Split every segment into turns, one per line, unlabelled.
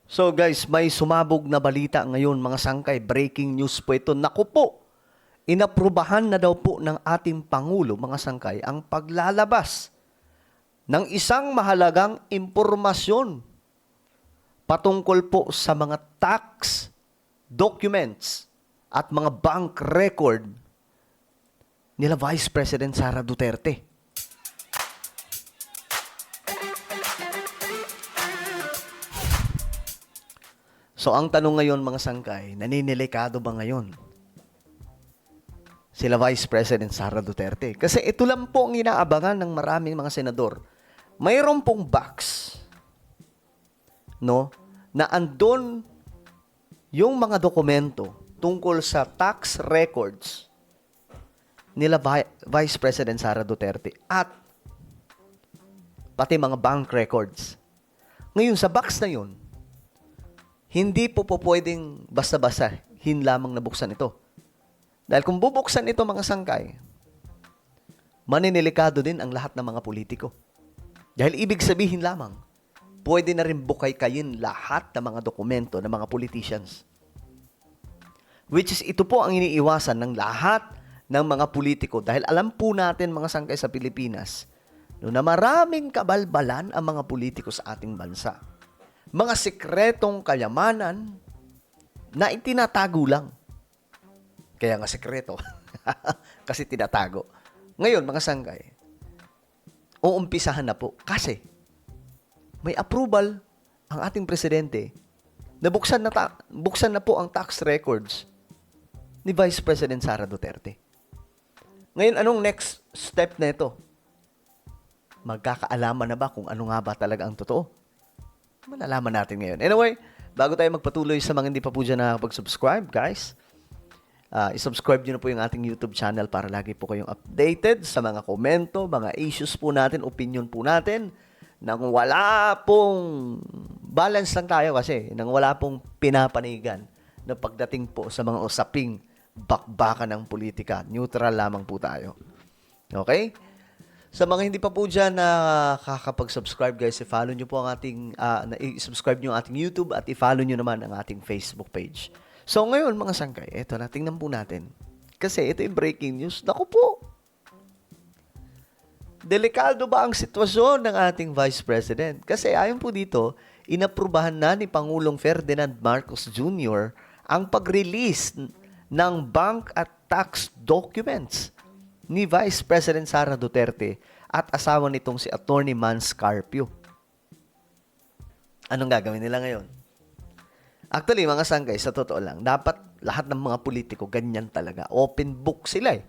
So guys, may sumabog na balita ngayon mga sangkay. Breaking news po ito. Naku po, inaprubahan na daw po ng ating Pangulo mga sangkay ang paglalabas ng isang mahalagang impormasyon patungkol po sa mga tax documents at mga bank record nila Vice President Sara Duterte. So ang tanong ngayon mga sangkay, naninilikado ba ngayon sila Vice President Sara Duterte? Kasi ito lang po ang inaabangan ng maraming mga senador. Mayroon pong box, no, na andon yung mga dokumento tungkol sa tax records nila Vice President Sara Duterte at pati mga bank records. Ngayon, sa box na yun, hindi po pwedeng basta-basta lamang nabuksan ito. Dahil kung bubuksan ito mga sangkay, maninilikado din ang lahat ng mga politiko. Dahil ibig sabihin lamang, pwede na rin bukay-kayin lahat ng mga dokumento ng mga politicians. Which is, ito po ang iniiwasan ng lahat ng mga politiko. Dahil alam po natin mga sangkay sa Pilipinas, no, na maraming kabalbalan ang mga politiko sa ating bansa. Mga sikretong kayamanan na itinatago lang. Kaya nga sikreto. Kasi tinatago. Ngayon, mga sangkay, uumpisahan na po. Kasi may approval ang ating presidente na buksan na po ang tax records ni Vice President Sara Duterte. Ngayon, anong next step na ito? Magkakaalaman na ba kung ano nga ba talaga ang totoo? Malalaman natin ngayon. Anyway, bago tayo magpatuloy sa mga hindi pa po dyan nakakapag-subscribe, guys, isubscribe nyo na po yung ating YouTube channel para lagi po kayong updated sa mga komento, mga issues po natin, opinion po natin, nang wala pong balance lang tayo kasi, nang wala pong pinapanigan na pagdating po sa mga usaping bakbakan ng politika. Neutral lamang po tayo. Okay? Sa mga hindi pa po dyan nakakapag-subscribe, guys, i-follow nyo po ang ating, i-subscribe nyo ang ating YouTube at i-follow nyo naman ang ating Facebook page. So, ngayon, mga sangkay, eto na, tingnan po natin. Kasi ito yung breaking news. Naku po! Delikado ba ang sitwasyon ng ating Vice President? Kasi ayon po dito, inaprubahan na ni Pangulong Ferdinand Marcos Jr. ang pag-release ng bank at tax documents ni Vice President Sara Duterte at asawa nitong si Attorney Mans Carpio. Anong gagawin nila ngayon? Actually, mga sangkay, sa totoo lang, dapat lahat ng mga politiko ganyan talaga. Open book sila eh.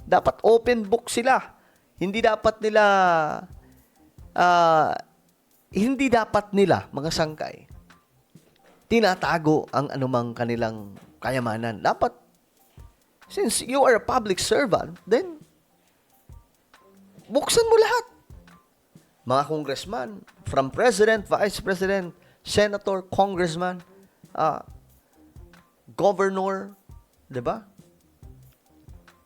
Dapat open book sila. Hindi dapat nila, mga sangkay, tinatago ang anumang kanilang kayamanan. Dapat, since you are a public servant, then, buksan mo lahat. Mga congressman, from president, vice president, senator, congressman, governor, 'di ba?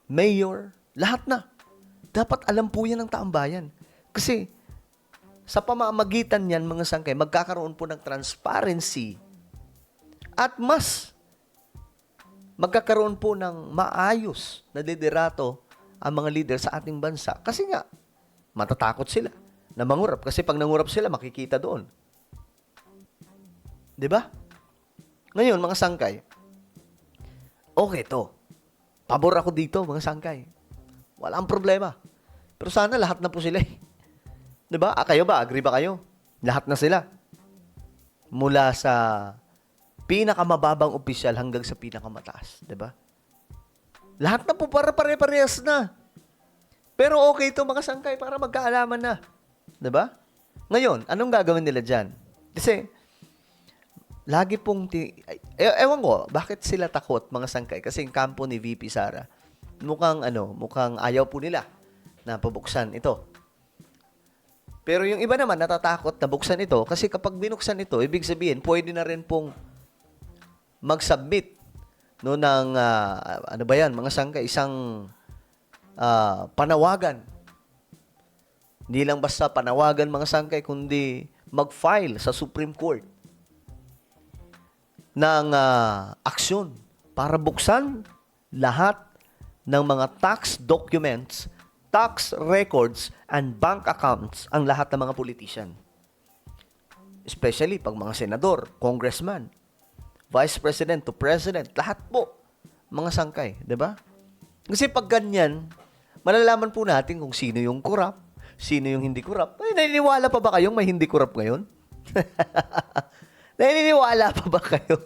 Mayor, lahat na. Dapat alam po 'yan ng taong bayan. Kasi sa pamamagitan niyan, mga sangkay, magkakaroon po ng transparency at mas magkakaroon po ng maayos na liderato ang mga leader sa ating bansa. Kasi nga, matatakot sila na mangurap. Kasi pag nangurap sila, makikita doon. 'Di ba? Ngayon, mga sangkay, okay to. Pabor ako dito, mga sangkay. Walang problema. Pero sana lahat na po sila eh. Diba? Kayo ba? Agree ba kayo? Lahat na sila. Mula sa pinakamababang opisyal hanggang sa pinakamataas. Diba? Lahat na po para pare-parehas na. Pero okay to, mga sangkay, para magkaalaman na. Diba? Ngayon, anong gagawin nila dyan? Kasi, lagi pong, ewan ko, bakit sila takot, mga sangkay? Kasi yung kampo ni VP Sara, mukhang ayaw po nila na pabuksan ito. Pero yung iba naman, natatakot na buksan ito kasi kapag binuksan ito, ibig sabihin, pwede na rin pong mag-submit no, ng, ano ba yan, mga sangkay, isang panawagan. Hindi lang basta panawagan, mga sangkay, kundi mag-file sa Supreme Court. ng aksyon para buksan lahat ng mga tax documents, tax records, and bank accounts ang lahat ng mga politician. Especially pag mga senador, congressman, vice president to president, lahat po mga sangkay, 'di ba? Kasi pag ganyan, malalaman po natin kung sino yung corrupt, sino yung hindi corrupt. Ay, naniniwala pa ba kayong may hindi corrupt ngayon? Naniniwala pa ba kayo?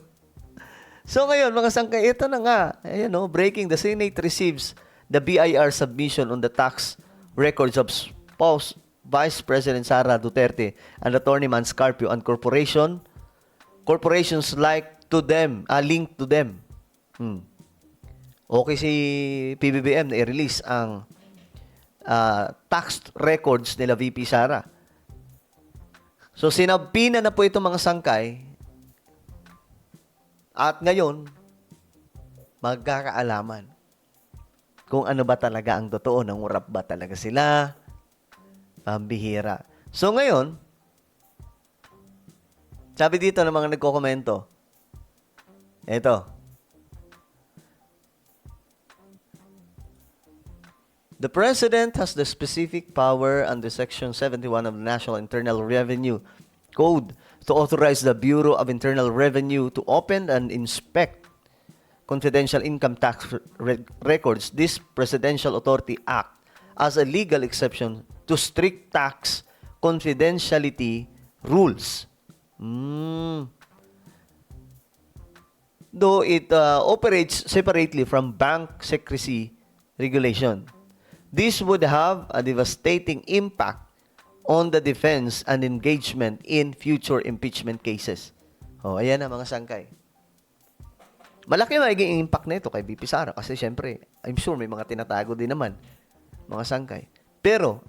So ngayon, mga sangkay, ito na nga. Ayan, breaking. The Senate receives the BIR submission on the tax records of spouse Vice President Sara Duterte and Attorney Manscarpio and corporations linked to them. Okay si PBBM na i-release ang tax records nila VP Sara. So sinabina na po itong mga sangkay at ngayon magkakaalaman kung ano ba talaga ang totoo, nangurap ba talaga sila, pambihira. So ngayon, sabi dito ng mga nagkokomento, ito, the President has the specific power under Section 71 of the National Internal Revenue Code to authorize the Bureau of Internal Revenue to open and inspect confidential income tax records. This Presidential Authority Act as a legal exception to strict tax confidentiality rules. Though it operates separately from bank secrecy regulation. This would have a devastating impact on the defense and engagement in future impeachment cases. Ayan na mga sangkay. Malaki magiging impact nito kay VP Sara kasi syempre, I'm sure may mga tinatago din naman, mga sangkay. Pero,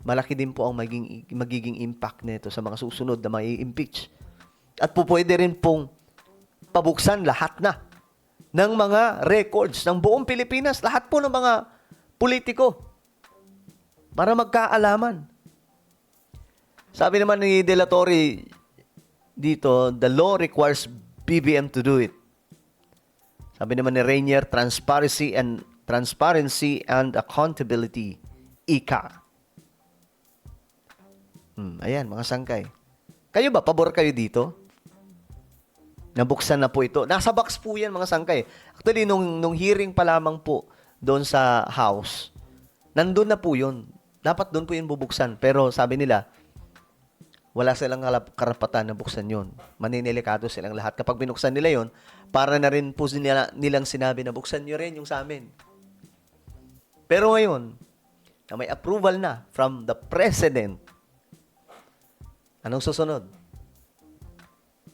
malaki din po ang magiging impact nito sa mga susunod na may impeach. At po pwede rin pong pabuksan lahat na ng mga records ng buong Pilipinas, lahat po ng mga politiko para magkaalaman. Sabi naman ni De La Torre dito, the law requires BBM to do it. Sabi naman ni Rainier, transparency and accountability, ICA. Ayan, mga sangkay. Kayo ba, pabor kayo dito? Nabuksan na po ito. Nasa box po yan, mga sangkay. Actually, nung hearing pa lamang po doon sa House, nandun na po yun. Dapat doon po yun bubuksan. Pero sabi nila, wala silang karapatan na buksan yun. Maninilikado silang lahat. Kapag binuksan nila yun, para na rin po nilang sinabi na buksan nyo rin yung sa amin. Pero ngayon, na may approval na from the President, anong susunod?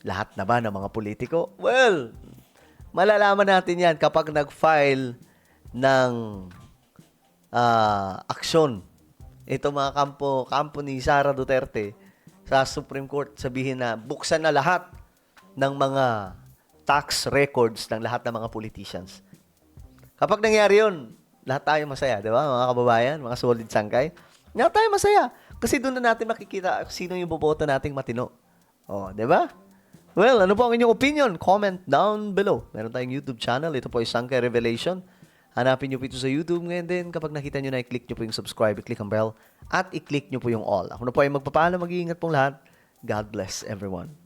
Lahat na ba ng mga politiko? Well, malalaman natin yan kapag nag-file ng aksyon. Ito mga kampo ni Sara Duterte sa Supreme Court, sabihin na buksan na lahat ng mga tax records ng lahat ng mga politicians. Kapag nangyari yun, lahat tayo masaya, di ba? Mga kababayan, mga solid sangkay. Lahat tayo masaya. Kasi doon na natin makikita sino yung boboto nating matino. Di ba? Well, ano po ang inyong opinion? Comment down below. Meron tayong YouTube channel. Ito po ay Sangkay Revelation. Hanapin nyo po ito sa YouTube. Ngayon din, kapag nakita nyo na, i-click nyo po yung subscribe, i-click ang bell, at i-click nyo po yung all. Ako na po ay magpapaalam. Mag-iingat pong lahat. God bless everyone.